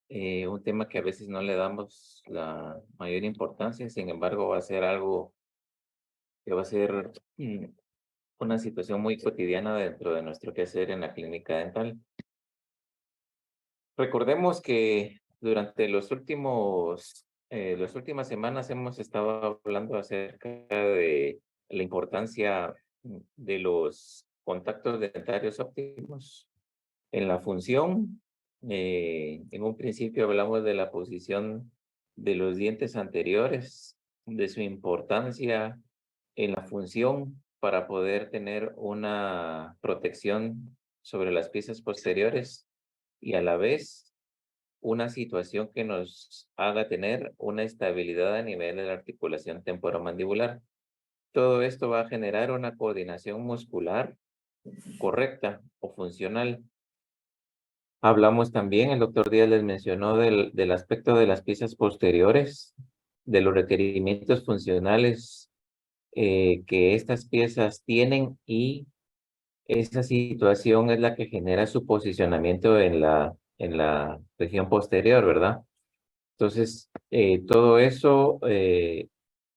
un tema que a veces no le damos la mayor importancia, sin embargo, va a ser algo que va a ser una situación muy cotidiana dentro de nuestro quehacer en la clínica dental. Recordemos que durante las últimas semanas hemos estado hablando acerca de la importancia de los contactos dentarios óptimos en la función. En un principio hablamos de la posición de los dientes anteriores, de su importancia en la función para poder tener una protección sobre las piezas posteriores y a la vez una situación que nos haga tener una estabilidad a nivel de la articulación temporomandibular. Todo esto va a generar una coordinación muscular correcta o funcional. Hablamos también, el doctor Díaz les mencionó del aspecto de las piezas posteriores, de los requerimientos funcionales que estas piezas tienen, y esa situación es la que genera su posicionamiento en la región posterior, ¿verdad? Entonces, todo eso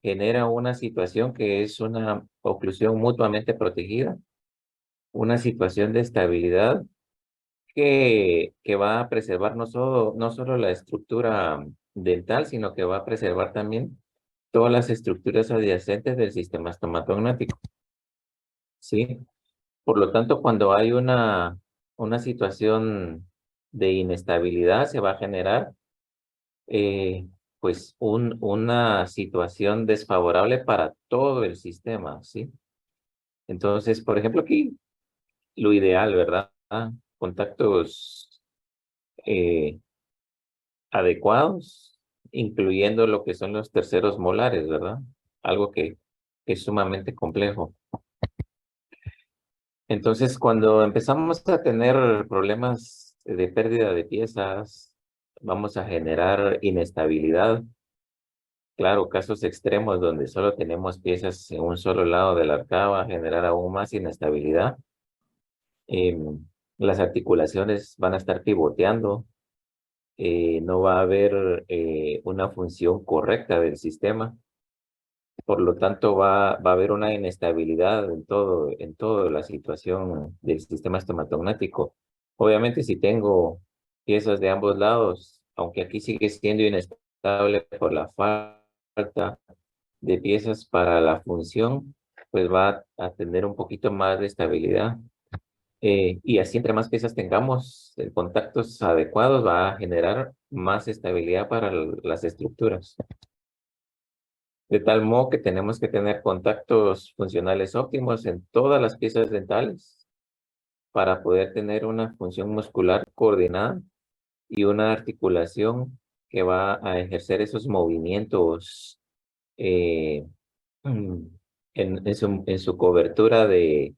genera una situación que es una oclusión mutuamente protegida, una situación de estabilidad que va a preservar no solo la estructura dental, sino que va a preservar también todas las estructuras adyacentes del sistema estomatognático, ¿sí? Por lo tanto, cuando hay una situación de inestabilidad, se va a generar pues una situación desfavorable para todo el sistema, ¿sí? Entonces, por ejemplo, aquí lo ideal, ¿verdad? Contactos eh, adecuados, incluyendo lo que son los terceros molares, ¿verdad? Algo que es sumamente complejo. Entonces, cuando empezamos a tener problemas de pérdida de piezas, vamos a generar inestabilidad. Claro, casos extremos donde solo tenemos piezas en un solo lado de la arcada va a generar aún más inestabilidad. Las articulaciones van a estar pivoteando, no va a haber una función correcta del sistema. Por lo tanto, va a haber una inestabilidad en toda la situación del sistema estomatognático. Obviamente, si tengo piezas de ambos lados, aunque aquí sigue siendo inestable por la falta de piezas para la función, pues va a tener un poquito más de estabilidad. Y así, entre más piezas tengamos, contactos adecuados, va a generar más estabilidad para las estructuras. De tal modo que tenemos que tener contactos funcionales óptimos en todas las piezas dentales para poder tener una función muscular coordinada y una articulación que va a ejercer esos movimientos eh, mm, en su cobertura de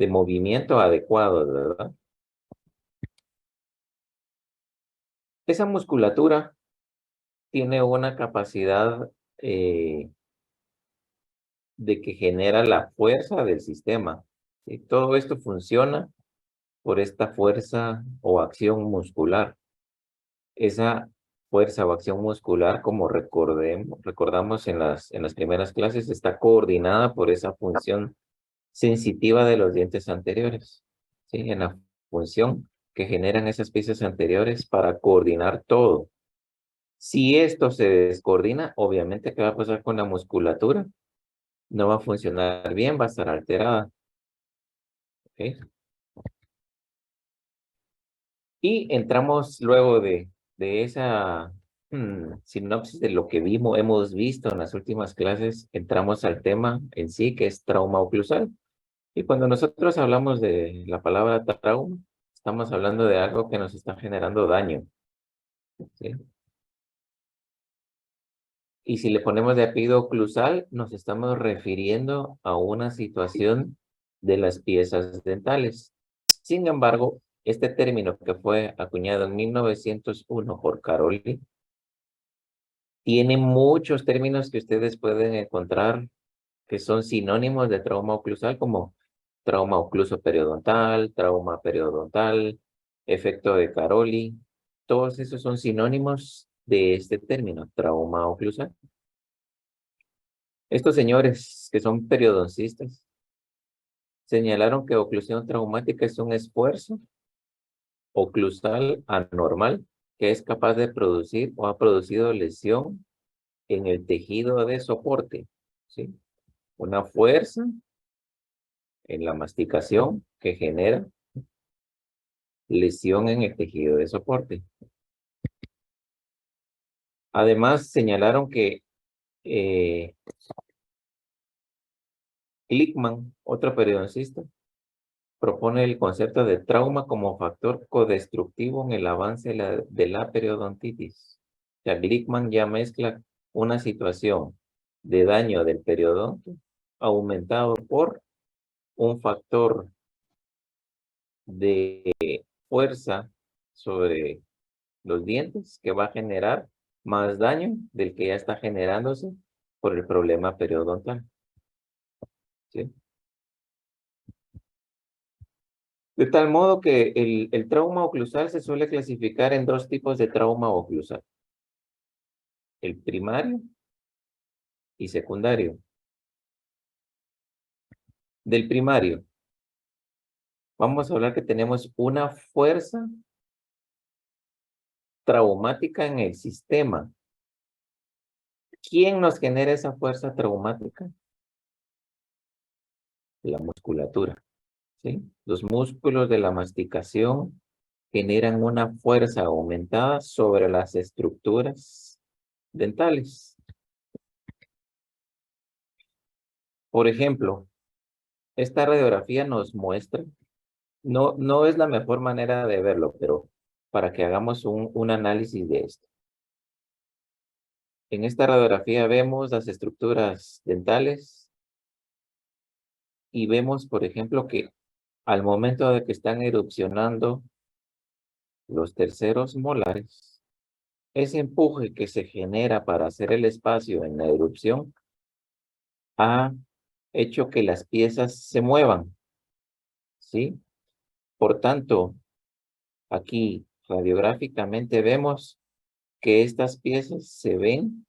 movimiento adecuado, ¿verdad? Esa musculatura tiene una capacidad de que genera la fuerza del sistema. ¿Sí? Todo esto funciona por esta fuerza o acción muscular. Esa fuerza o acción muscular, como recordamos en las primeras clases, está coordinada por esa función sensitiva de los dientes anteriores, ¿sí? En la función que generan esas piezas anteriores para coordinar todo. Si esto se descoordina, obviamente, ¿qué va a pasar con la musculatura? No va a funcionar bien, va a estar alterada. ¿Ok? Y entramos luego de esa sinopsis de lo que hemos visto en las últimas clases, entramos al tema en sí, que es trauma oclusal. Y cuando nosotros hablamos de la palabra trauma, estamos hablando de algo que nos está generando daño, ¿sí? Y si le ponemos de apellido oclusal, nos estamos refiriendo a una situación de las piezas dentales. Sin embargo, este término que fue acuñado en 1901 por Caroli tiene muchos términos que ustedes pueden encontrar que son sinónimos de trauma oclusal, como trauma ocluso periodontal, trauma periodontal, efecto de Caroli. Todos esos son sinónimos de este término, trauma oclusal. Estos señores que son periodoncistas señalaron que oclusión traumática es un esfuerzo oclusal anormal que es capaz de producir o ha producido lesión en el tejido de soporte, ¿sí? Una fuerza en la masticación que genera lesión en el tejido de soporte. Además, señalaron que Glickman, otro periodoncista, propone el concepto de trauma como factor codestructivo en el avance de la periodontitis. O sea, Glickman ya mezcla una situación de daño del periodonto aumentado por un factor de fuerza sobre los dientes que va a generar más daño del que ya está generándose por el problema periodontal, ¿sí? De tal modo que el trauma oclusal se suele clasificar en dos tipos de trauma oclusal, el primario y secundario. Del primario, vamos a hablar que tenemos una fuerza traumática en el sistema. ¿Quién nos genera esa fuerza traumática? La musculatura, ¿sí? Los músculos de la masticación generan una fuerza aumentada sobre las estructuras dentales. Por ejemplo, esta radiografía nos muestra, no es la mejor manera de verlo, pero para que hagamos un análisis de esto. En esta radiografía vemos las estructuras dentales y vemos, por ejemplo, que al momento de que están erupcionando los terceros molares, ese empuje que se genera para hacer el espacio en la erupción ha hecho que las piezas se muevan, ¿sí? Por tanto, aquí radiográficamente vemos que estas piezas se ven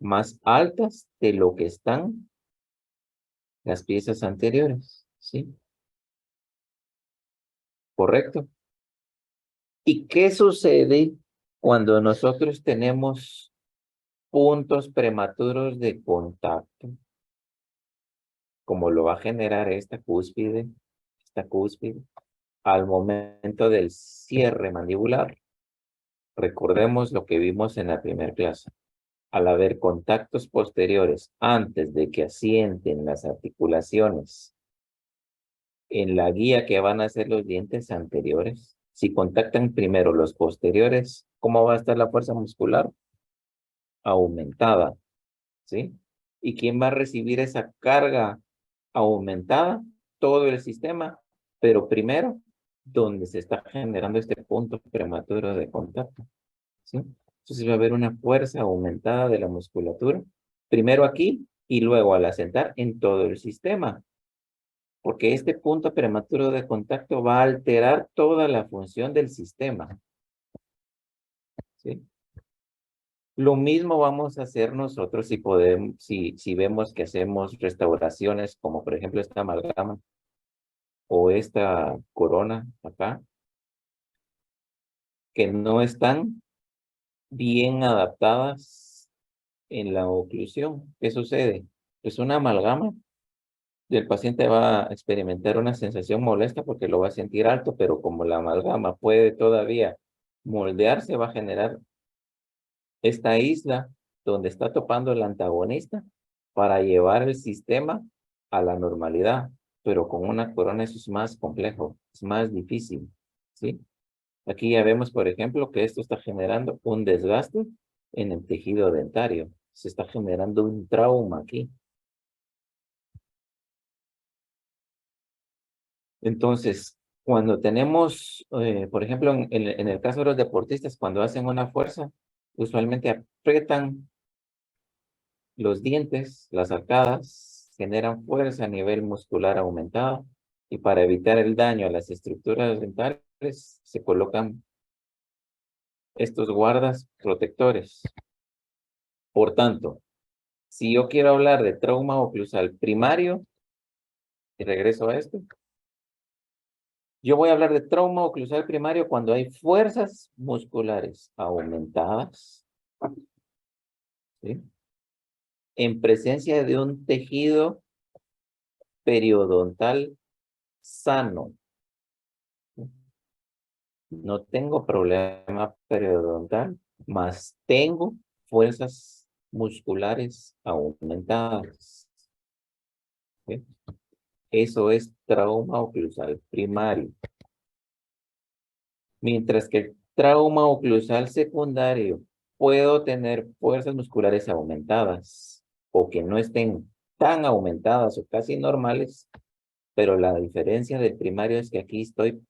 más altas de lo que están las piezas anteriores, ¿sí? ¿Correcto? ¿Y qué sucede cuando nosotros tenemos puntos prematuros de contacto? Como lo va a generar esta cúspide, al momento del cierre mandibular. Recordemos lo que vimos en la primera clase. Al haber contactos posteriores antes de que asienten las articulaciones en la guía que van a hacer los dientes anteriores, si contactan primero los posteriores, ¿cómo va a estar la fuerza muscular? Aumentada, ¿sí? ¿Y quién va a recibir esa carga aumentada? Todo el sistema, pero primero, donde se está generando este punto prematuro de contacto, ¿sí? Entonces va a haber una fuerza aumentada de la musculatura, primero aquí y luego al asentar en todo el sistema, porque este punto prematuro de contacto va a alterar toda la función del sistema, ¿sí? Lo mismo vamos a hacer nosotros si podemos, si vemos que hacemos restauraciones, como por ejemplo esta amalgama o esta corona acá, que no están bien adaptadas en la oclusión. ¿Qué sucede? Pues una amalgama, el paciente va a experimentar una sensación molesta porque lo va a sentir alto, pero como la amalgama puede todavía moldearse, va a generar esta isla donde está topando el antagonista para llevar el sistema a la normalidad, pero con una corona eso es más complejo, es más difícil, ¿sí? Aquí ya vemos, por ejemplo, que esto está generando un desgaste en el tejido dentario. Se está generando un trauma aquí. Entonces, cuando tenemos, por ejemplo, en el caso de los deportistas, cuando hacen una fuerza, usualmente aprietan los dientes, las arcadas, generan fuerza a nivel muscular aumentado y para evitar el daño a las estructuras dentales se colocan estos guardas protectores. Por tanto, si yo quiero hablar de trauma oclusal primario, y regreso a esto, yo voy a hablar de trauma oclusal primario cuando hay fuerzas musculares aumentadas, ¿sí? En presencia de un tejido periodontal sano. No tengo problema periodontal, más tengo fuerzas musculares aumentadas. ¿Sí? Eso es trauma oclusal primario. Mientras que el trauma oclusal secundario puedo tener fuerzas musculares aumentadas o que no estén tan aumentadas o casi normales, pero la diferencia del primario es que aquí estoy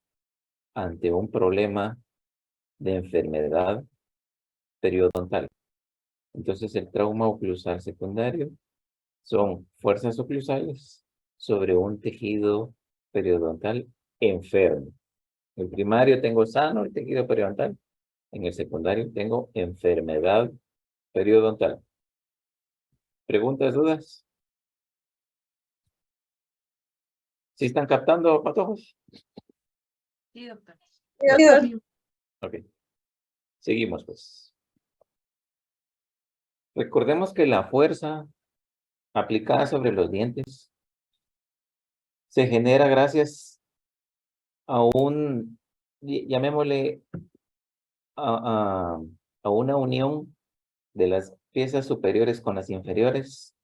ante un problema de enfermedad periodontal. Entonces el trauma oclusal secundario son fuerzas oclusales sobre un tejido periodontal enfermo. En el primario tengo sano el tejido periodontal. En el secundario tengo enfermedad periodontal. ¿Preguntas, dudas? ¿Sí están captando, patojos? Sí, doctor. Sí, doctor. Ok. Seguimos, pues. Recordemos que la fuerza aplicada sobre los dientes se genera gracias a un, llamémosle, a, a, a una unión de las piezas superiores con las inferiores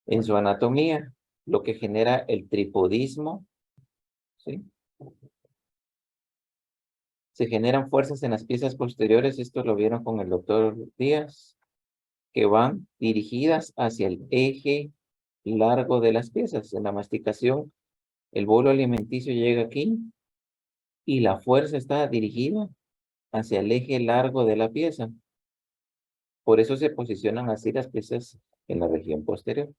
en su anatomía, lo que genera el tripodismo, ¿sí? Se generan fuerzas en las piezas posteriores, esto lo vieron con el doctor Díaz, que van dirigidas hacia el eje largo de las piezas. En la masticación, el bolo alimenticio llega aquí y la fuerza está dirigida hacia el eje largo de la pieza. Por eso se posicionan así las piezas en la región posterior.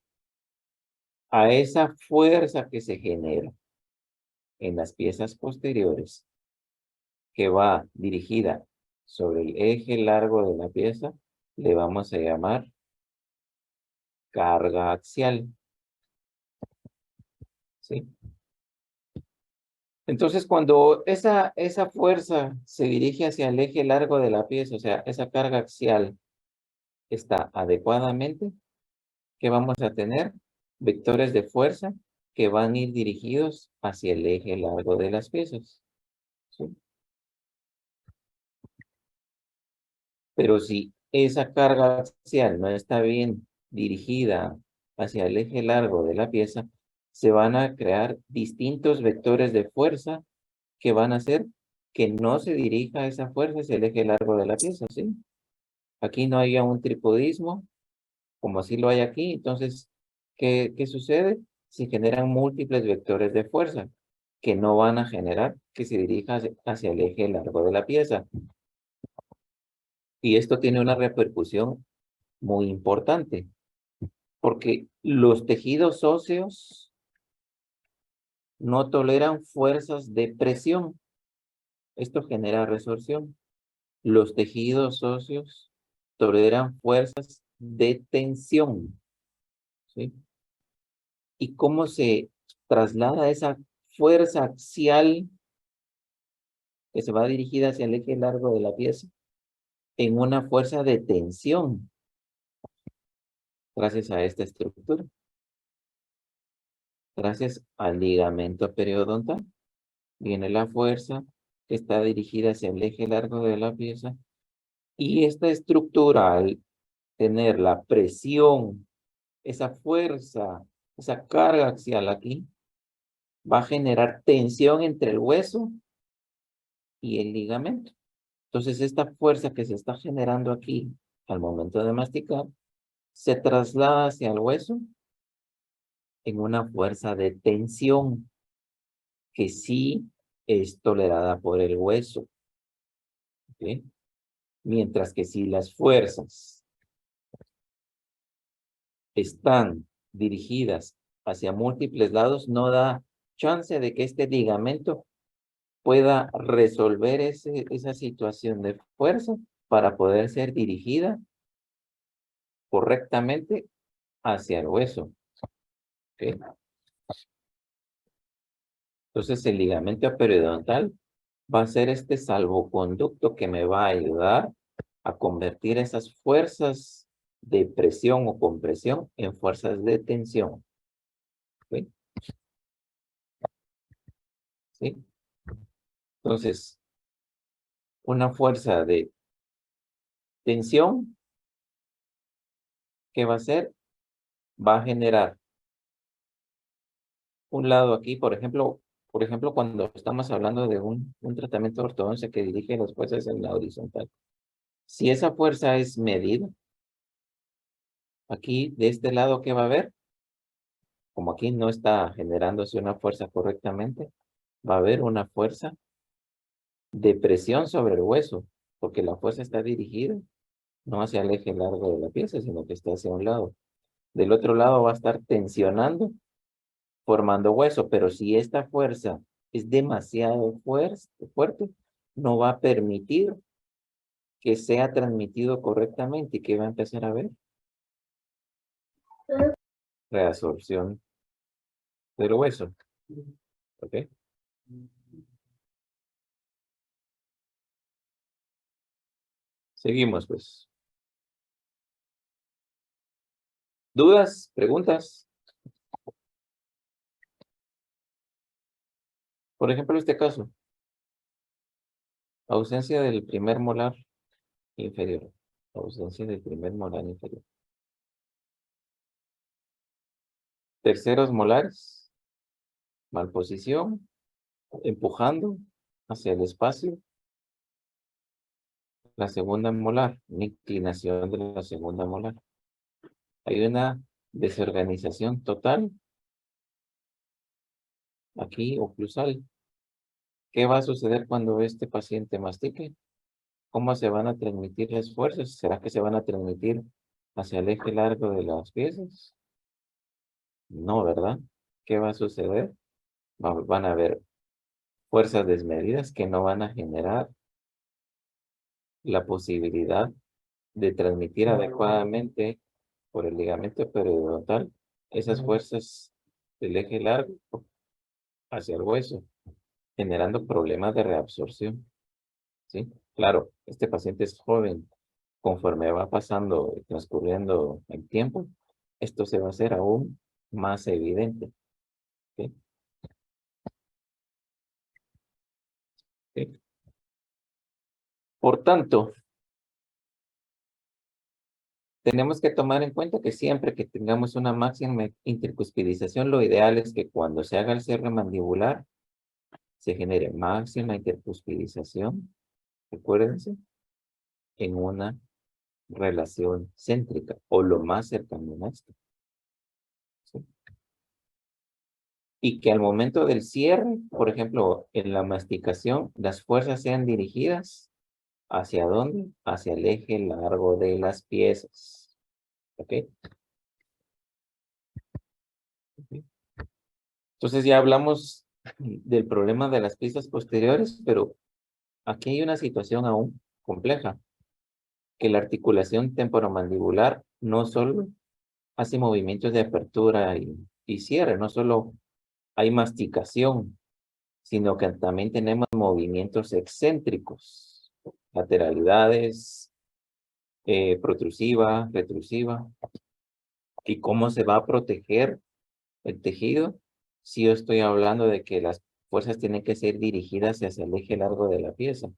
A esa fuerza que se genera en las piezas posteriores, que va dirigida sobre el eje largo de la pieza, le vamos a llamar carga axial. ¿Sí? Entonces, cuando esa fuerza se dirige hacia el eje largo de la pieza, o sea, esa carga axial está adecuadamente, ¿qué vamos a tener? Vectores de fuerza que van a ir dirigidos hacia el eje largo de las piezas. ¿Sí? Pero si esa carga axial no está bien dirigida hacia el eje largo de la pieza, se van a crear distintos vectores de fuerza que van a hacer que no se dirija esa fuerza hacia el eje largo de la pieza, ¿sí? Aquí no haya un tripodismo, como así lo hay aquí. Entonces, ¿qué sucede? Se generan múltiples vectores de fuerza que no van a generar que se dirija hacia el eje largo de la pieza. Y esto tiene una repercusión muy importante, porque los tejidos óseos no toleran fuerzas de presión. Esto genera resorción. Los tejidos óseos toleran fuerzas de tensión. ¿Sí? ¿Y cómo se traslada esa fuerza axial que se va dirigida hacia el eje largo de la pieza en una fuerza de tensión gracias a esta estructura? Gracias al ligamento periodontal. Viene la fuerza que está dirigida hacia el eje largo de la pieza y esta estructura, al tener la presión, esa fuerza, esa carga axial aquí, va a generar tensión entre el hueso y el ligamento. Entonces, esta fuerza que se está generando aquí al momento de masticar, se traslada hacia el hueso en una fuerza de tensión que sí es tolerada por el hueso. ¿Okay? Mientras que si las fuerzas están dirigidas hacia múltiples lados, no da chance de que este ligamento pueda resolver esa situación de fuerza para poder ser dirigida correctamente hacia el hueso. ¿Okay? Entonces el ligamento periodontal va a ser este salvoconducto que me va a ayudar a convertir esas fuerzas de presión o compresión en fuerzas de tensión. ¿Okay? ¿Sí? Entonces, una fuerza de tensión, ¿qué va a hacer? Va a generar un lado aquí, por ejemplo, cuando estamos hablando de un tratamiento de ortodoncia que dirige las fuerzas en la horizontal. Si esa fuerza es medida, aquí de este lado, ¿qué va a haber? Como aquí no está generándose una fuerza correctamente, va a haber una fuerza de presión sobre el hueso, porque la fuerza está dirigida no hacia el eje largo de la pieza, sino que está hacia un lado. Del otro lado va a estar tensionando, formando hueso, pero si esta fuerza es demasiado fuerte, no va a permitir que sea transmitido correctamente y que va a empezar a ver reabsorción del hueso. ¿Ok? Seguimos, pues. ¿Dudas? ¿Preguntas? Por ejemplo, este caso. Ausencia del primer molar inferior. Ausencia del primer molar inferior. Terceros molares. Malposición. Empujando hacia el espacio. La segunda molar. Una inclinación de la segunda molar. Hay una desorganización total aquí oclusal. ¿Qué va a suceder cuando este paciente mastique? ¿Cómo se van a transmitir las fuerzas? ¿Será que se van a transmitir hacia el eje largo de las piezas? No, ¿verdad? ¿Qué va a suceder? Van a haber fuerzas desmedidas que no van a generar la posibilidad de transmitir adecuadamente por el ligamento periodontal esas fuerzas del eje largo hacia el hueso, generando problemas de reabsorción. ¿Sí? Claro, este paciente es joven. Conforme va pasando y transcurriendo el tiempo, esto se va a hacer aún más evidente. ¿Sí? ¿Sí? Por tanto, tenemos que tomar en cuenta que siempre que tengamos una máxima intercuspidización, lo ideal es que cuando se haga el cierre mandibular, se genere máxima intercuspidización, recuérdense, en una relación céntrica o lo más cercano a esto. ¿Sí? Y que al momento del cierre, por ejemplo, en la masticación, las fuerzas sean dirigidas ¿hacia dónde? Hacia el eje largo de las piezas. ¿Ok? Ok. Entonces ya hablamos del problema de las piezas posteriores, pero aquí hay una situación aún compleja, que la articulación temporomandibular no solo hace movimientos de apertura y cierre, no solo hay masticación, sino que también tenemos movimientos excéntricos, lateralidades, protrusiva, retrusiva, y cómo se va a proteger el tejido si yo estoy hablando de que las fuerzas tienen que ser dirigidas hacia el eje largo de la pieza.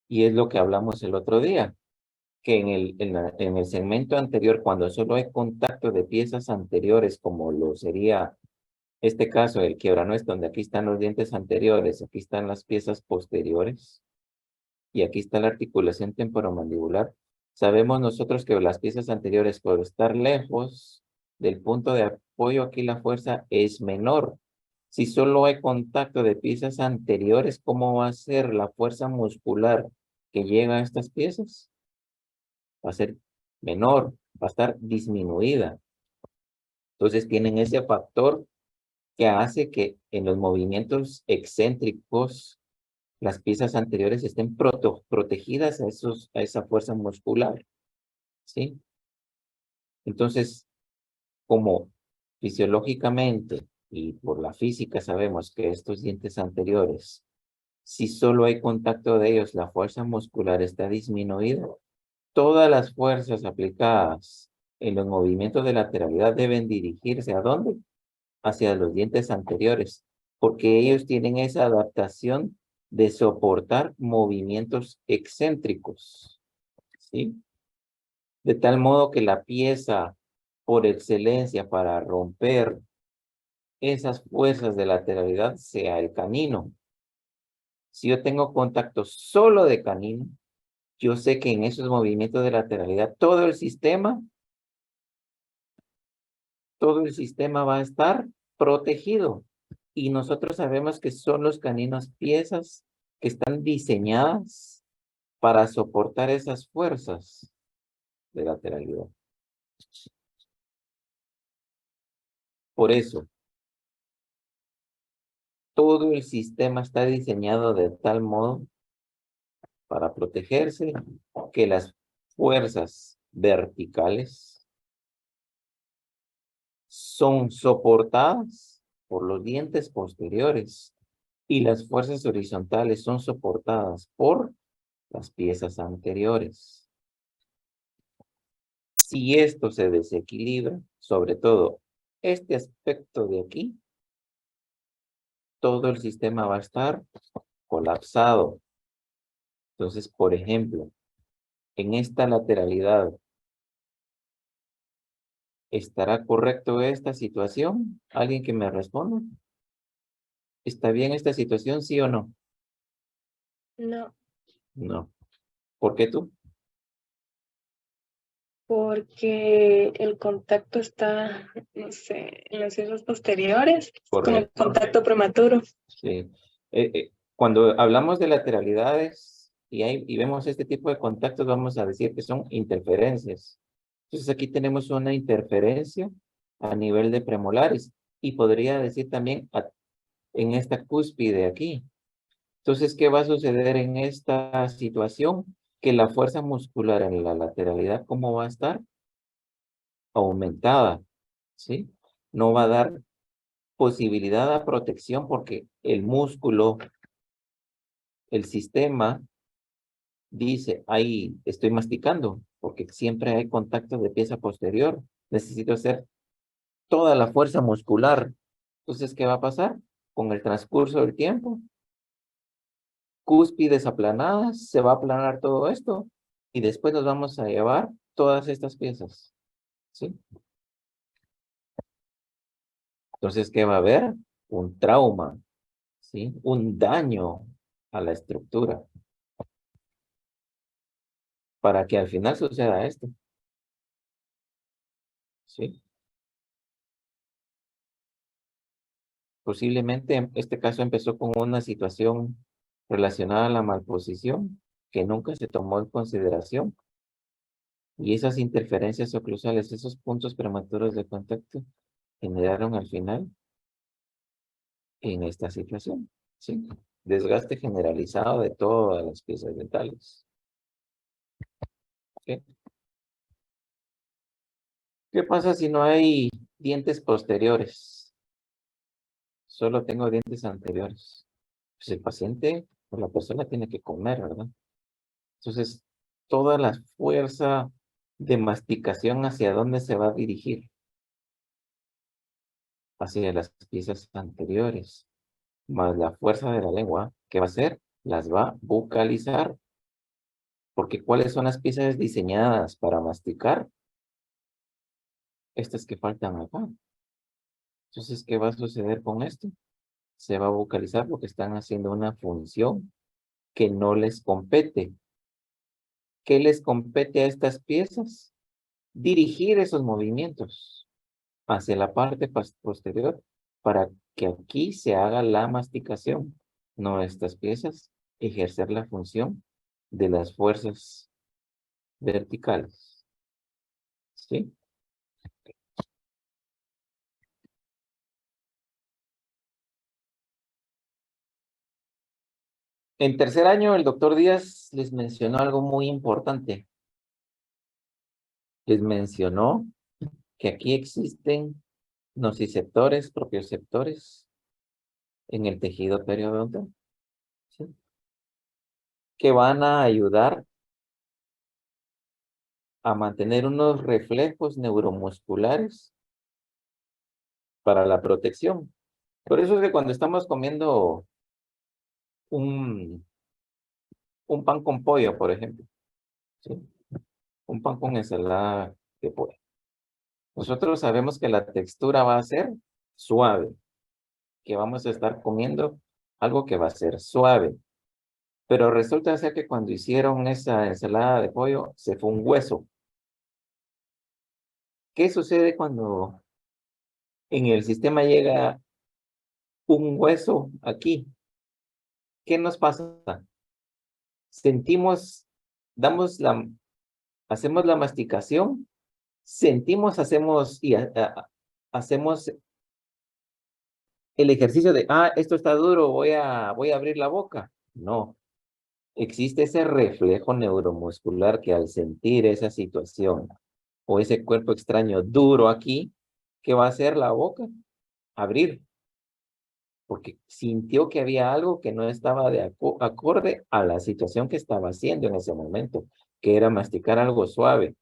Y es lo que hablamos el otro día, que en el segmento anterior, cuando solo hay contacto de piezas anteriores, como lo sería este caso, el quiebranuez, donde aquí están los dientes anteriores, aquí están las piezas posteriores, y aquí está la articulación temporomandibular. Sabemos nosotros que las piezas anteriores, por estar lejos del punto de apoyo, aquí la fuerza es menor. Si solo hay contacto de piezas anteriores, ¿cómo va a ser la fuerza muscular que llega a estas piezas? Va a ser menor, va a estar disminuida. Entonces tienen ese factor que hace que en los movimientos excéntricos las piezas anteriores estén protegidas a esa fuerza muscular, ¿sí? Entonces, como fisiológicamente y por la física sabemos que estos dientes anteriores, si solo hay contacto de ellos, la fuerza muscular está disminuida, todas las fuerzas aplicadas en los movimientos de lateralidad deben dirigirse ¿a dónde? Hacia los dientes anteriores, porque ellos tienen esa adaptación de soportar movimientos excéntricos, ¿sí? De tal modo que la pieza por excelencia para romper esas fuerzas de lateralidad sea el canino. Si yo tengo contacto solo de canino, yo sé que en esos movimientos de lateralidad todo el sistema va a estar protegido. Y nosotros sabemos que son los caninos piezas que están diseñadas para soportar esas fuerzas de lateralidad. Por eso, todo el sistema está diseñado de tal modo para protegerse que las fuerzas verticales son soportadas por los dientes posteriores y las fuerzas horizontales son soportadas por las piezas anteriores. Si esto se desequilibra, sobre todo este aspecto de aquí, todo el sistema va a estar colapsado. Entonces, por ejemplo, en esta lateralidad, ¿estará correcto esta situación? ¿Alguien que me responda? ¿Está bien esta situación, sí o no? No, No. ¿Por qué tú? porque el contacto está, no sé, en las fibras posteriores, como Correcto. contacto prematuro. Sí. Cuando hablamos de lateralidades y vemos este tipo de contactos, vamos a decir que son interferencias. Entonces aquí tenemos una interferencia a nivel de premolares y podría decir también en esta cúspide aquí. Entonces, ¿qué va a suceder en esta situación? Que la fuerza muscular en la lateralidad, ¿cómo va a estar? Aumentada, ¿sí? No va a dar posibilidad a protección porque el músculo, el sistema dice, ahí estoy masticando, porque siempre hay contacto de pieza posterior. Necesito hacer toda la fuerza muscular. Entonces, ¿qué va a pasar? Con el transcurso del tiempo, cúspides aplanadas, se va a aplanar todo esto y después nos vamos a llevar todas estas piezas, ¿sí? Entonces, ¿qué va a haber? Un trauma, ¿sí? Un daño a la estructura para que al final suceda esto, ¿sí? Posiblemente este caso empezó con una situación relacionada a la malposición que nunca se tomó en consideración y esas interferencias oclusales, esos puntos prematuros de contacto generaron al final en esta situación, ¿sí? Desgaste generalizado de todas las piezas dentales. ¿Ok? ¿Qué pasa si no hay dientes posteriores? Solo tengo dientes anteriores. Pues el paciente o la persona tiene que comer, ¿verdad? Entonces, toda la fuerza de masticación, ¿hacia dónde se va a dirigir? Hacia las piezas anteriores, más la fuerza de la lengua, ¿qué va a hacer? Las va a bucalizar. Porque ¿cuáles son las piezas diseñadas para masticar? Estas que faltan acá. Entonces, ¿qué va a suceder con esto? Se va a bucalizar porque están haciendo una función que no les compete. ¿Qué les compete a estas piezas? Dirigir esos movimientos hacia la parte posterior para que aquí se haga la masticación, no estas piezas, ejercer la función de las fuerzas verticales. ¿Sí? En tercer año, el doctor Díaz les mencionó algo muy importante. Les mencionó que aquí existen nociceptores, propioceptores en el tejido periodontal, ¿sí? Que van a ayudar a mantener unos reflejos neuromusculares para la protección. Por eso es que cuando estamos comiendo un, un pan con pollo, por ejemplo, ¿sí? Un pan con ensalada de pollo. Nosotros sabemos que la textura va a ser suave, que vamos a estar comiendo algo que va a ser suave. Pero resulta ser que cuando hicieron esa ensalada de pollo, se fue un hueso. ¿Qué sucede cuando en el sistema llega un hueso aquí? ¿Qué nos pasa? Sentimos, hacemos la masticación, sentimos, hacemos el ejercicio de, esto está duro, voy a abrir la boca. No, existe ese reflejo neuromuscular que al sentir esa situación o ese cuerpo extraño duro aquí, ¿qué va a hacer la boca? Abrir, porque sintió que había algo que no estaba de acorde a la situación que estaba haciendo en ese momento, que era masticar algo suave,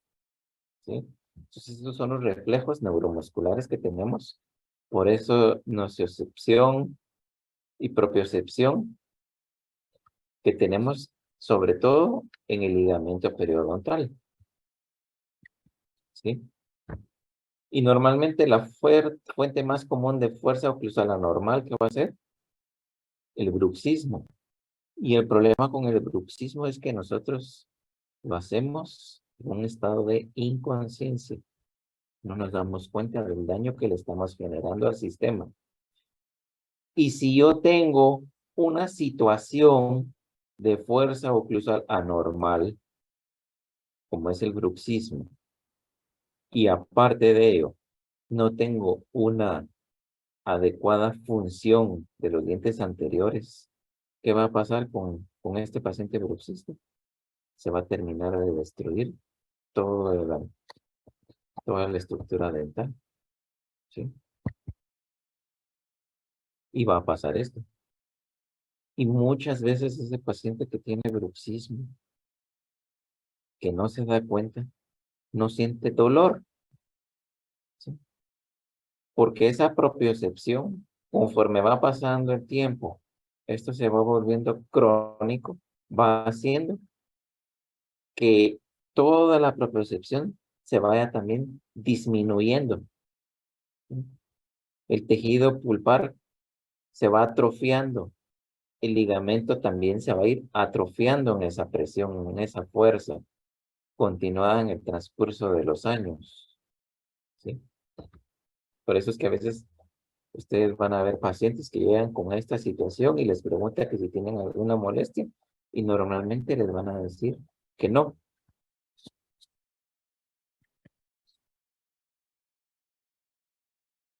¿sí? Entonces, esos son los reflejos neuromusculares que tenemos. Por eso, nociocepción y propiocepción que tenemos sobre todo en el ligamento periodontal, ¿sí? Y normalmente la fuente más común de fuerza oclusal anormal, ¿qué va a ser? El bruxismo. Y el problema con el bruxismo es que nosotros lo hacemos en un estado de inconsciencia. No nos damos cuenta del daño que le estamos generando al sistema. Y si yo tengo una situación de fuerza oclusal anormal, como es el bruxismo, y aparte de ello, no tengo una adecuada función de los dientes anteriores, ¿qué va a pasar con este paciente bruxista? Se va a terminar de destruir toda la estructura dental, ¿sí? Y va a pasar esto. Y muchas veces ese paciente que tiene bruxismo, que no se da cuenta, no siente dolor, ¿sí? Porque esa propiocepción, conforme va pasando el tiempo, esto se va volviendo crónico, va haciendo que toda la propiocepción se vaya también disminuyendo, ¿sí? El tejido pulpar se va atrofiando, el ligamento también se va a ir atrofiando en esa presión, en esa fuerza continuada en el transcurso de los años, ¿sí? Por eso es que a veces ustedes van a ver pacientes que llegan con esta situación y les preguntan que si tienen alguna molestia y normalmente les van a decir que no.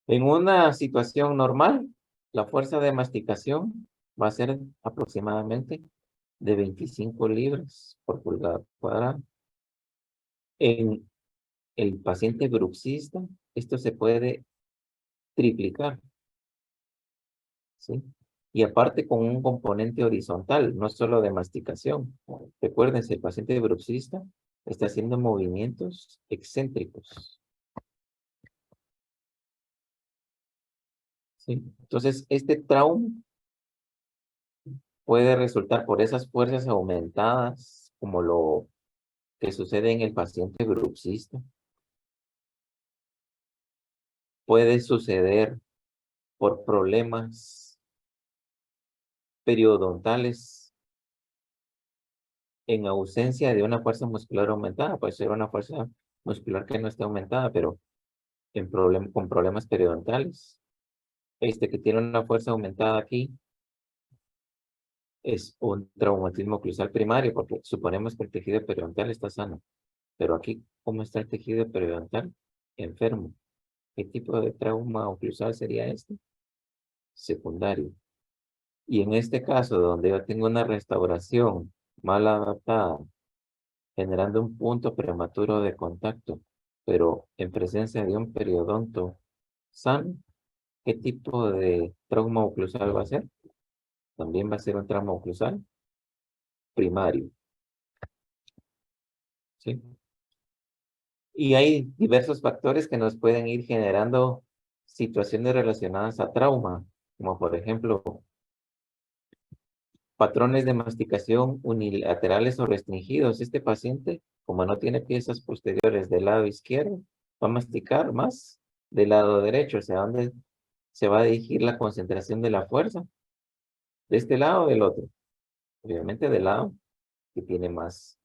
En una situación normal, la fuerza de masticación va a ser aproximadamente de 25 libras por pulgada cuadrada. En el paciente bruxista, esto se puede triplicar, ¿sí? Y aparte con un componente horizontal, no solo de masticación. Recuérdense, el paciente bruxista está haciendo movimientos excéntricos, ¿sí? Entonces, este trauma puede resultar por esas fuerzas aumentadas, como lo que sucede en el paciente bruxista. Puede suceder por problemas periodontales en ausencia de una fuerza muscular aumentada. Puede ser una fuerza muscular que no está aumentada, pero con problemas periodontales. Que tiene una fuerza aumentada aquí es un traumatismo oclusal primario, porque suponemos que el tejido periodontal está sano. Pero aquí, ¿cómo está el tejido periodontal? Enfermo. ¿Qué tipo de trauma oclusal sería este? Secundario. Y en este caso, donde yo tengo una restauración mal adaptada, generando un punto prematuro de contacto, pero en presencia de un periodonto sano, ¿qué tipo de trauma oclusal va a ser? También va a ser un trauma oclusal primario, ¿sí? Y hay diversos factores que nos pueden ir generando situaciones relacionadas a trauma, como por ejemplo, patrones de masticación unilaterales o restringidos. Este paciente, como no tiene piezas posteriores del lado izquierdo, va a masticar más del lado derecho, o sea, donde se va a dirigir la concentración de la fuerza, de este lado o del otro. Obviamente del lado que tiene más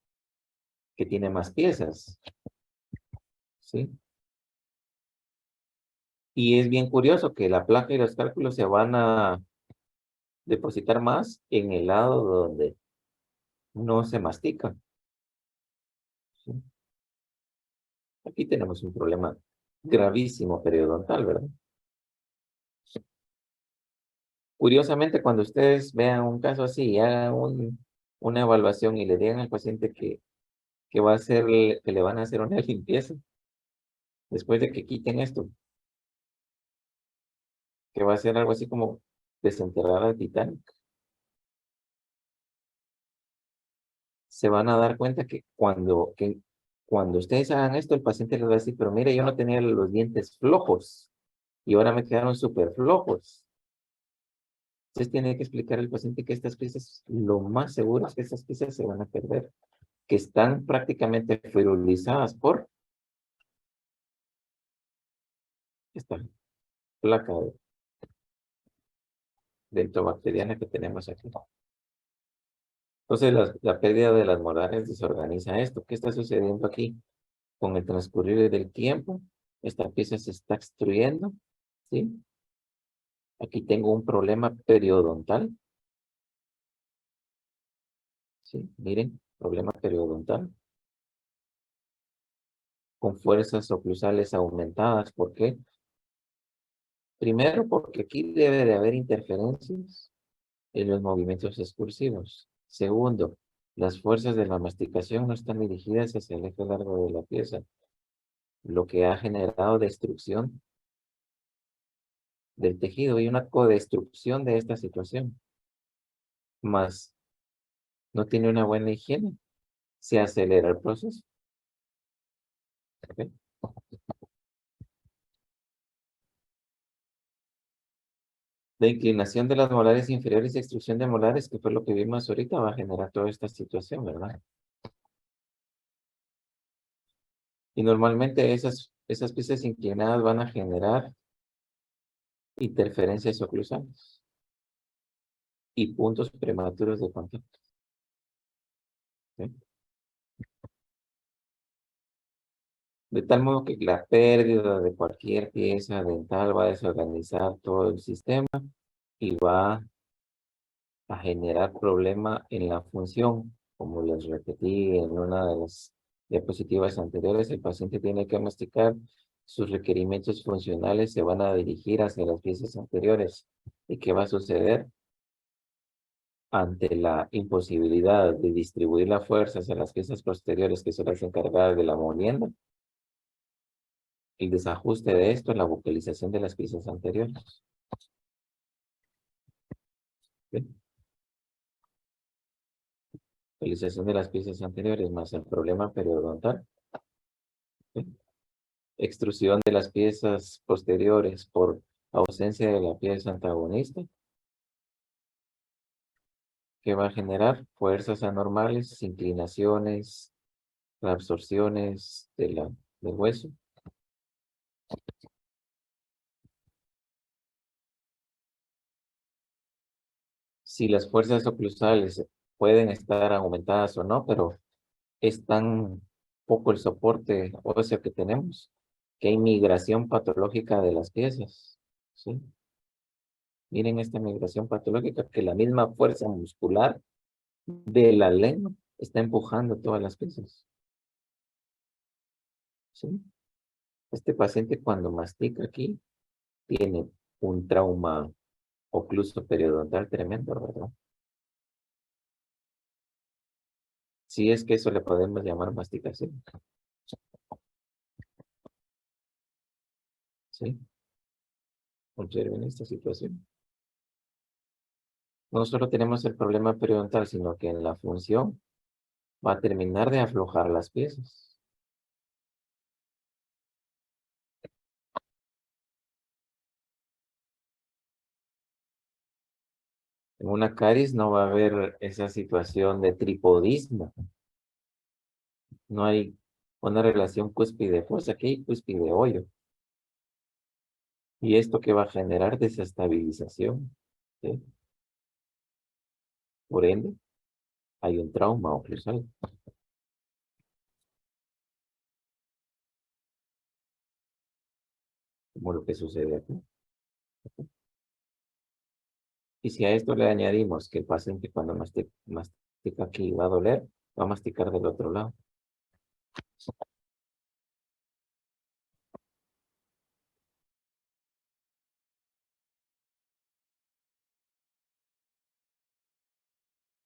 piezas, ¿sí? Y es bien curioso que la placa y los cálculos se van a depositar más en el lado donde no se mastica, ¿sí? Aquí tenemos un problema gravísimo periodontal, ¿verdad? Curiosamente, cuando ustedes vean un caso así y hagan una evaluación y le digan al paciente que va a hacer, que le van a hacer una limpieza después de que quiten esto, que va a ser algo así como desenterrar al Titanic, se van a dar cuenta que cuando ustedes hagan esto, el paciente les va a decir, pero mire, yo no tenía los dientes flojos y ahora me quedaron súper flojos. Entonces tiene que explicar al paciente que estas piezas, lo más seguro es que estas piezas se van a perder, que están prácticamente ferrulizadas por esta placa dentobacteriana que tenemos aquí. Entonces la pérdida de las molares desorganiza esto. ¿Qué está sucediendo aquí? Con el transcurrir del tiempo, esta pieza se está extruyendo, ¿sí? Aquí tengo un problema periodontal, ¿sí? Miren, problema periodontal, con fuerzas oclusales aumentadas. ¿Por qué? Primero, porque aquí debe de haber interferencias en los movimientos excursivos. Segundo, las fuerzas de la masticación no están dirigidas hacia el eje largo de la pieza, lo que ha generado destrucción del tejido y una codestrucción de esta situación. Más no tiene una buena higiene, se acelera el proceso. ¿Ok? La inclinación de las molares inferiores y extrusión de molares, que fue lo que vimos ahorita, va a generar toda esta situación, ¿verdad? Y normalmente esas piezas inclinadas van a generar interferencias oclusales y puntos prematuros de contacto, ¿sí? De tal modo que la pérdida de cualquier pieza dental va a desorganizar todo el sistema y va a generar problema en la función. Como les repetí en una de las diapositivas anteriores, el paciente tiene que masticar, sus requerimientos funcionales se van a dirigir hacia las piezas anteriores. ¿Y qué va a suceder? Ante la imposibilidad de distribuir la fuerza hacia las piezas posteriores, que son las encargadas de la molienda, el desajuste de esto es la vocalización de las piezas anteriores. ¿Sí? Vocalización de las piezas anteriores más el problema periodontal. ¿Sí? Extrusión de las piezas posteriores por ausencia de la pieza antagonista, que va a generar fuerzas anormales, inclinaciones, reabsorciones del hueso. Si las fuerzas oclusales pueden estar aumentadas o no, pero es tan poco el soporte óseo que tenemos, que hay migración patológica de las piezas, ¿sí? Miren esta migración patológica, que la misma fuerza muscular de la lengua está empujando todas las piezas, ¿sí? Este paciente cuando mastica aquí tiene un trauma ocluso periodontal tremendo, ¿verdad? Si es que eso le podemos llamar masticación. ¿Sí? Observen esta situación. No solo tenemos el problema periodontal, sino que en la función va a terminar de aflojar las piezas. En una caries no va a haber esa situación de tripodismo. No hay una relación cúspide-fosa, aquí hay cúspide-hoyo. Y esto que va a generar desestabilización. ¿Sí? Por ende, hay un trauma oclusal. Como lo que sucede aquí. Y si a esto le añadimos que el paciente cuando mastica aquí va a doler, va a masticar del otro lado.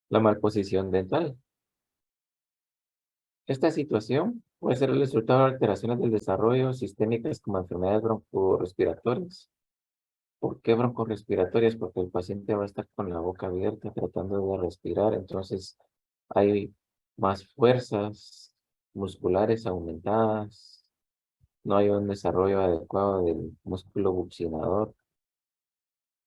La malposición dental. Esta situación puede ser el resultado de alteraciones del desarrollo sistémicas como enfermedades broncorespiratorias. ¿Por qué broncorespiratorias? Porque el paciente va a estar con la boca abierta tratando de respirar, entonces hay más fuerzas musculares aumentadas, no hay un desarrollo adecuado del músculo buccinador,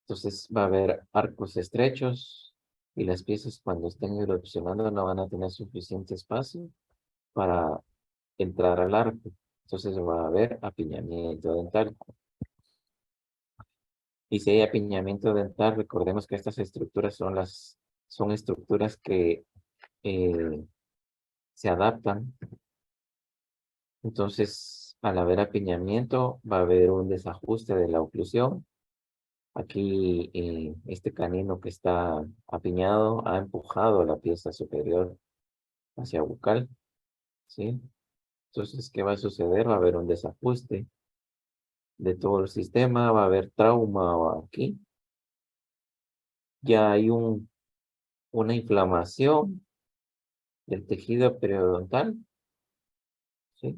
entonces va a haber arcos estrechos y las piezas cuando estén erupcionando no van a tener suficiente espacio para entrar al arco, entonces va a haber apiñamiento dental. Y si hay apiñamiento dental, recordemos que estas estructuras son estructuras que se adaptan. Entonces, al haber apiñamiento, va a haber un desajuste de la oclusión. Aquí, este canino que está apiñado ha empujado la pieza superior hacia bucal, ¿sí? Entonces, ¿qué va a suceder? Va a haber un desajuste de todo el sistema, va a haber trauma aquí. Ya hay una inflamación del tejido periodontal, ¿sí?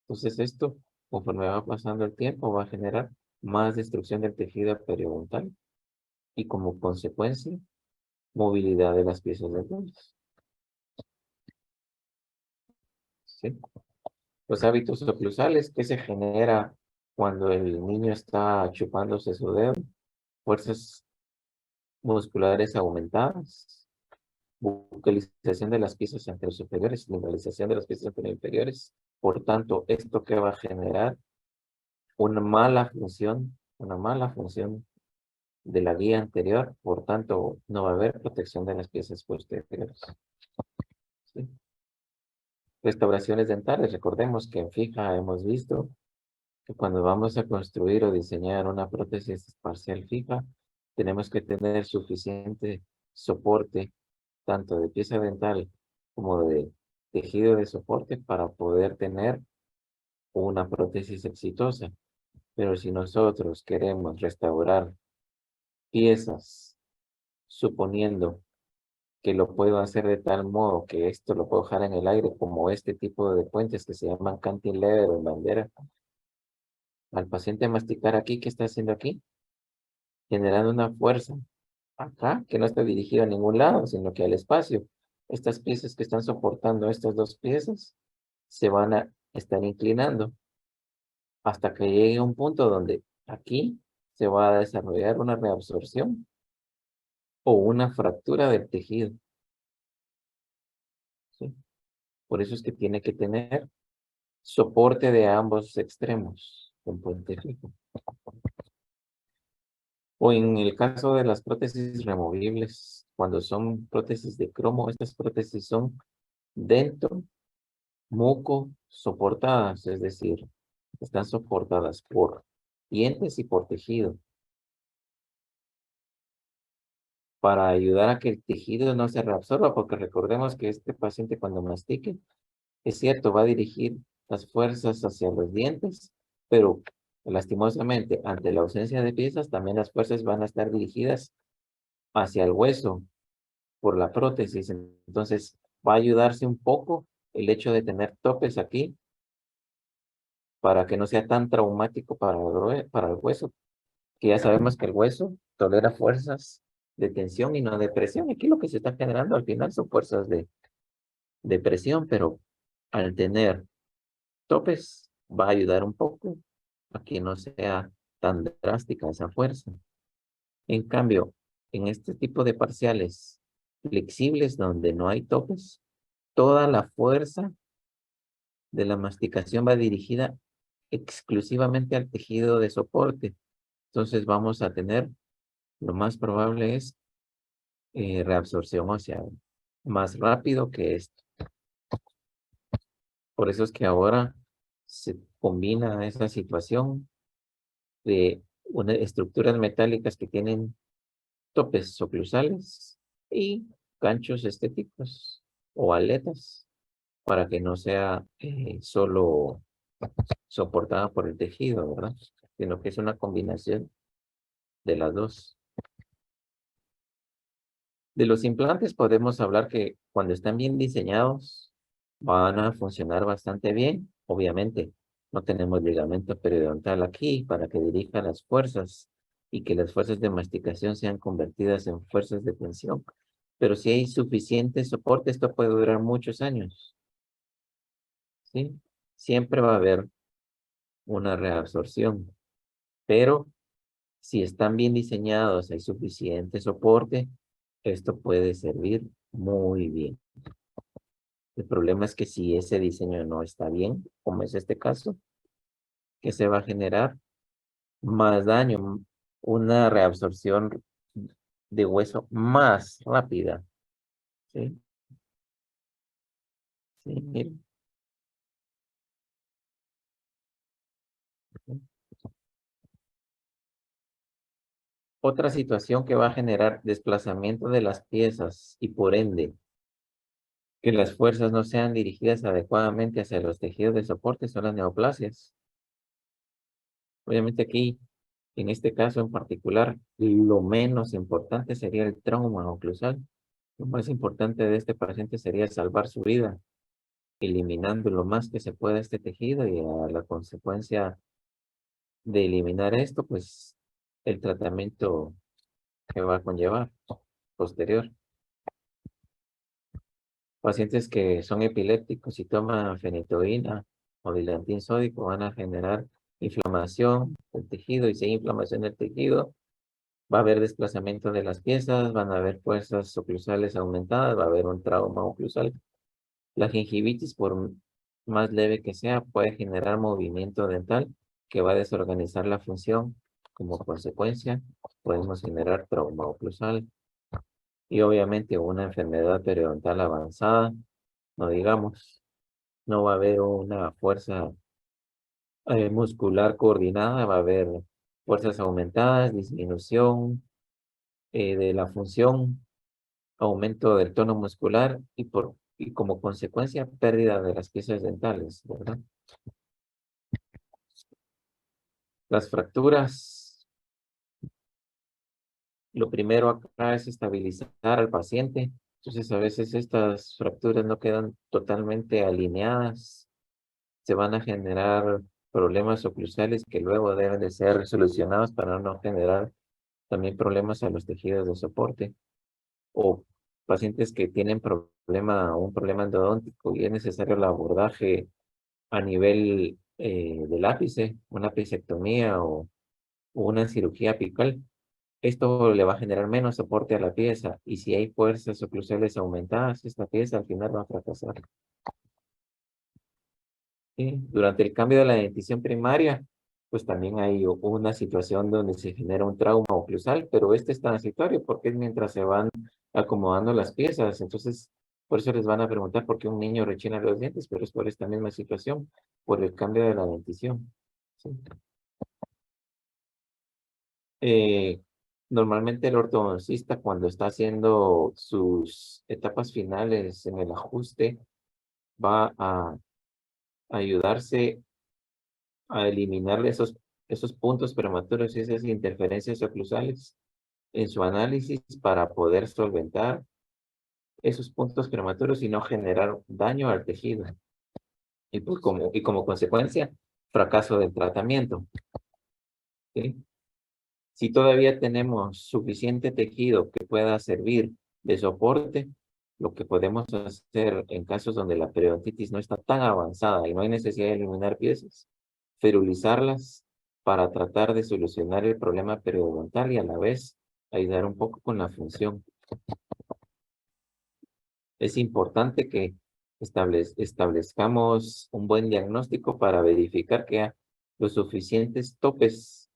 Entonces esto, conforme va pasando el tiempo, va a generar más destrucción del tejido periodontal y como consecuencia, movilidad de las piezas dentales, ¿sí? Los hábitos oclusales que se genera cuando el niño está chupándose su dedo, fuerzas musculares aumentadas, bucalización de las piezas anterosuperiores, mineralización de las piezas anteroinferiores. Por tanto, esto que va a generar una mala función de la vía anterior, por tanto, no va a haber protección de las piezas posteriores. ¿Sí? Restauraciones dentales, recordemos que en fija hemos visto que cuando vamos a construir o diseñar una prótesis parcial fija, tenemos que tener suficiente soporte, tanto de pieza dental como de tejido de soporte para poder tener una prótesis exitosa. Pero si nosotros queremos restaurar piezas, suponiendo que lo puedo hacer de tal modo que esto lo puedo dejar en el aire, como este tipo de puentes que se llaman cantilever o bandera, al paciente masticar aquí, ¿qué está haciendo aquí? Generando una fuerza acá que no está dirigida a ningún lado, sino que al espacio. Estas piezas que están soportando estas dos piezas se van a estar inclinando hasta que llegue a un punto donde aquí se va a desarrollar una reabsorción o una fractura del tejido, ¿sí? Por eso es que tiene que tener soporte de ambos extremos, un puente fijo. O en el caso de las prótesis removibles, cuando son prótesis de cromo, estas prótesis son dentro, muco, soportadas, es decir, están soportadas por dientes y por tejido, para ayudar a que el tejido no se reabsorba, porque recordemos que este paciente cuando mastique, es cierto, va a dirigir las fuerzas hacia los dientes, pero Lastimosamente, ante la ausencia de piezas, también las fuerzas van a estar dirigidas hacia el hueso por la prótesis. Entonces, va a ayudarse un poco el hecho de tener topes aquí para que no sea tan traumático para el hueso, que ya sabemos que el hueso tolera fuerzas de tensión y no de presión. Aquí lo que se está generando al final son fuerzas de presión, pero al tener topes va a ayudar un poco a que no sea tan drástica esa fuerza. En cambio, en este tipo de parciales flexibles donde no hay topes, toda la fuerza de la masticación va dirigida exclusivamente al tejido de soporte. Entonces vamos a tener, lo más probable es reabsorción ósea más rápido que esto. Por eso es que ahora se combina esa situación de estructuras metálicas que tienen topes oclusales y ganchos estéticos o aletas para que no sea solo soportada por el tejido, ¿verdad? Sino que es una combinación de las dos. De los implantes podemos hablar que cuando están bien diseñados van a funcionar bastante bien. Obviamente, no tenemos ligamento periodontal aquí para que dirija las fuerzas y que las fuerzas de masticación sean convertidas en fuerzas de tensión. Pero si hay suficiente soporte, esto puede durar muchos años, ¿sí? Siempre va a haber una reabsorción, pero si están bien diseñados, hay suficiente soporte, esto puede servir muy bien. El problema es que si ese diseño no está bien, como es este caso, que se va a generar más daño, una reabsorción de hueso más rápida. ¿Sí? Sí, miren. Otra situación que va a generar desplazamiento de las piezas y por ende que las fuerzas no sean dirigidas adecuadamente hacia los tejidos de soporte son las neoplasias. Obviamente aquí, en este caso en particular, lo menos importante sería el trauma oclusal. Lo más importante de este paciente sería salvar su vida, eliminando lo más que se pueda este tejido y a la consecuencia de eliminar esto, pues el tratamiento que va a conllevar posterior. Pacientes que son epilépticos y toman fenitoína o dilantin sódico van a generar inflamación del tejido y si hay inflamación del tejido, va a haber desplazamiento de las piezas, van a haber fuerzas oclusales aumentadas, va a haber un trauma oclusal. La gingivitis, por más leve que sea, puede generar movimiento dental que va a desorganizar la función. Como consecuencia, podemos generar trauma oclusal y obviamente una enfermedad periodontal avanzada, no digamos, no va a haber una fuerza muscular coordinada, va a haber fuerzas aumentadas, disminución de la función, aumento del tono muscular y como consecuencia pérdida de las piezas dentales, ¿verdad? Las fracturas, lo primero acá es estabilizar al paciente. Entonces a veces estas fracturas no quedan totalmente alineadas, se van a generar problemas oclusales que luego deben de ser solucionados para no generar también problemas a los tejidos de soporte o pacientes que tienen un problema endodóntico y es necesario el abordaje a nivel del ápice, una apicectomía o una cirugía apical. Esto le va a generar menos soporte a la pieza y si hay fuerzas oclusales aumentadas, esta pieza al final va a fracasar. ¿Sí? Durante el cambio de la dentición primaria, pues también hay una situación donde se genera un trauma oclusal, pero este es transitorio porque es mientras se van acomodando las piezas. Entonces, por eso les van a preguntar por qué un niño rechina los dientes, pero es por esta misma situación, por el cambio de la dentición. ¿Sí? Eh, Normalmente el ortodoncista cuando está haciendo sus etapas finales en el ajuste va a ayudarse a eliminar esos esos puntos prematuros y esas interferencias oclusales en su análisis para poder solventar esos puntos prematuros y no generar daño al tejido. Y como consecuencia, fracaso del tratamiento. ¿Sí? Si todavía tenemos suficiente tejido que pueda servir de soporte, lo que podemos hacer en casos donde la periodontitis no está tan avanzada y no hay necesidad de eliminar piezas, ferulizarlas para tratar de solucionar el problema periodontal y a la vez ayudar un poco con la función. Es importante que establezcamos un buen diagnóstico para verificar que hay los suficientes topes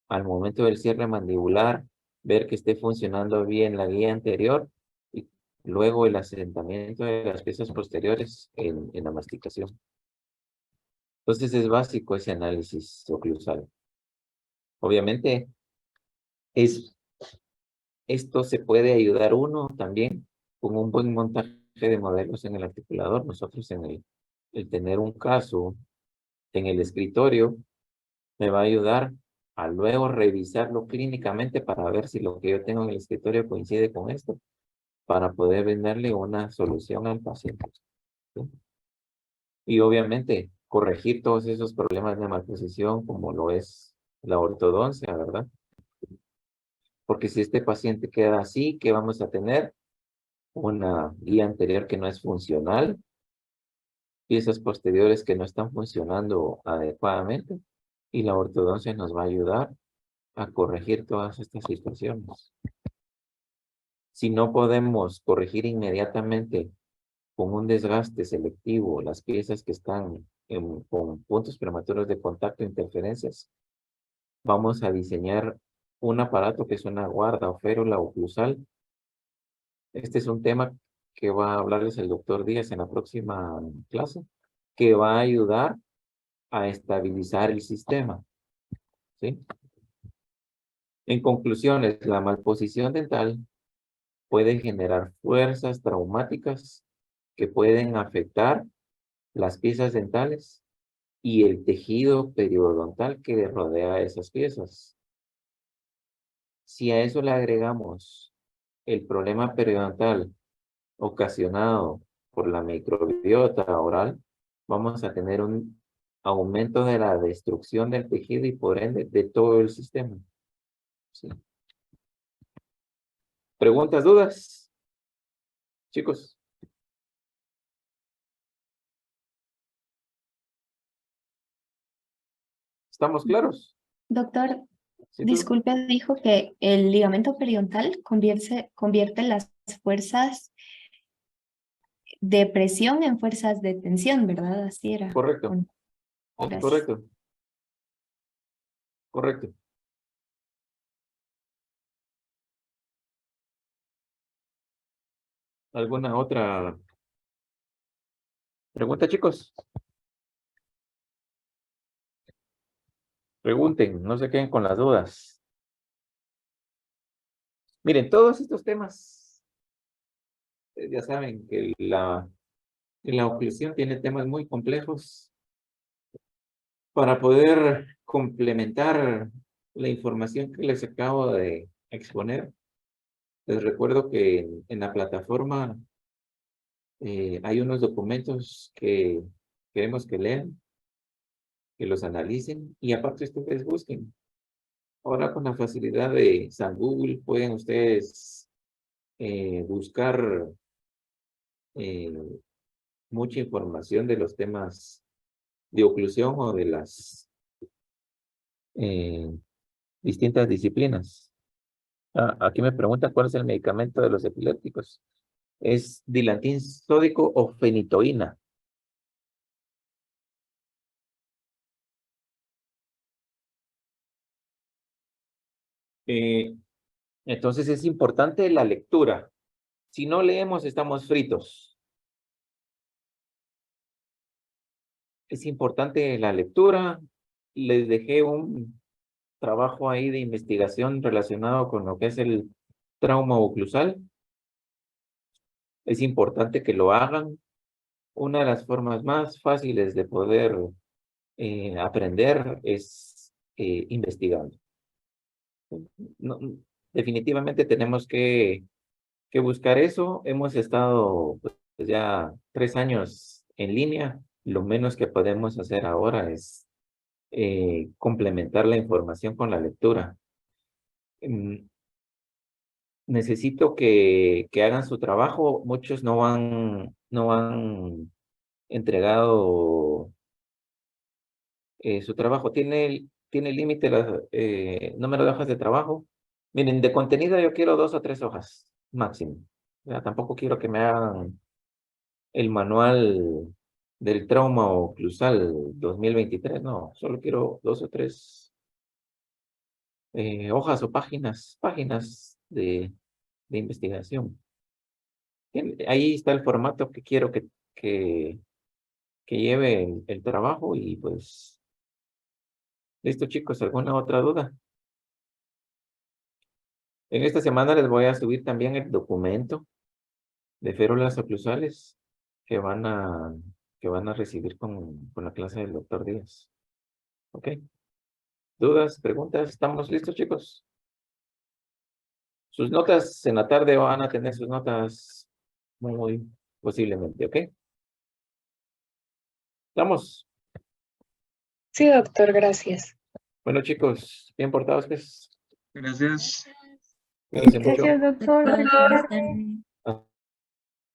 al momento del cierre mandibular, ver que esté funcionando bien la guía anterior y luego el asentamiento de las piezas posteriores en la masticación. Entonces es básico ese análisis oclusal. Obviamente, esto se puede ayudar uno también con un buen montaje de modelos en el articulador. Nosotros el tener un caso en el escritorio me va a ayudar a luego revisarlo clínicamente para ver si lo que yo tengo en el escritorio coincide con esto, para poder brindarle una solución al paciente. ¿Sí? Y obviamente corregir todos esos problemas de malposición como lo es la ortodoncia, ¿verdad? Porque si este paciente queda así, ¿qué vamos a tener? Una guía anterior que no es funcional, piezas posteriores que no están funcionando adecuadamente, y la ortodoncia nos va a ayudar a corregir todas estas situaciones. Si no podemos corregir inmediatamente con un desgaste selectivo las piezas que están con puntos prematuros de contacto e interferencias, vamos a diseñar un aparato que es una guarda o férula oclusal. Este es un tema que va a hablarles el doctor Díaz en la próxima clase, que va a ayudar a estabilizar el sistema. ¿Sí? En conclusiones, la malposición dental puede generar fuerzas traumáticas que pueden afectar las piezas dentales y el tejido periodontal que rodea a esas piezas. Si a eso le agregamos el problema periodontal ocasionado por la microbiota oral, vamos a tener un aumento de la destrucción del tejido y por ende de todo el sistema. ¿Sí? ¿Preguntas, dudas? Chicos. ¿Estamos claros? Doctor, ¿Sí, tú? disculpe, dijo que el ligamento periodontal convierte las fuerzas de presión en fuerzas de tensión, ¿verdad? Así era. Correcto. Bueno, gracias. Correcto. Correcto. ¿Alguna otra pregunta, chicos? Pregunten, no se queden con las dudas. Miren, todos estos temas, ya saben que la oclusión tiene temas muy complejos. Para poder complementar la información que les acabo de exponer, les recuerdo que en la plataforma hay unos documentos que queremos que lean, que los analicen y aparte ustedes busquen. Ahora con la facilidad de San Google pueden ustedes buscar eh, mucha información de los temas de oclusión o de las eh, distintas disciplinas. Aquí me preguntan cuál es el medicamento de los epilépticos. Es dilantin sódico o fenitoína. Entonces es importante la lectura. Si no leemos, estamos fritos. Es importante la lectura. Les dejé un trabajo ahí de investigación relacionado con lo que es el trauma oclusal. Es importante que lo hagan. Una de las formas más fáciles de poder aprender es investigando. No, definitivamente tenemos que buscar eso. Hemos estado pues, ya 3 años en línea. Lo menos que podemos hacer ahora es complementar la información con la lectura. Necesito que hagan su trabajo. Muchos no han entregado su trabajo. Tiene límite el número de hojas de trabajo. Miren, de contenido yo quiero 2 o 3 hojas máximo. Ya, tampoco quiero que me hagan el manual del trauma oclusal 2023. No, solo quiero 2 o 3 hojas o páginas de investigación. Ahí está el formato que quiero que lleve el trabajo y pues, listo chicos, ¿alguna otra duda? En esta semana les voy a subir también el documento de férulas oclusales que van a recibir con la clase del doctor Díaz. ¿Ok? ¿Dudas, preguntas? ¿Estamos listos, chicos? Sus notas en la tarde van a tener sus notas muy posiblemente, ¿ok? ¿Estamos? Sí, doctor, gracias. Bueno, chicos, bien portados, pues. Gracias. Cuídense mucho. Gracias, doctor. Buenas Buenas tardes. tardes.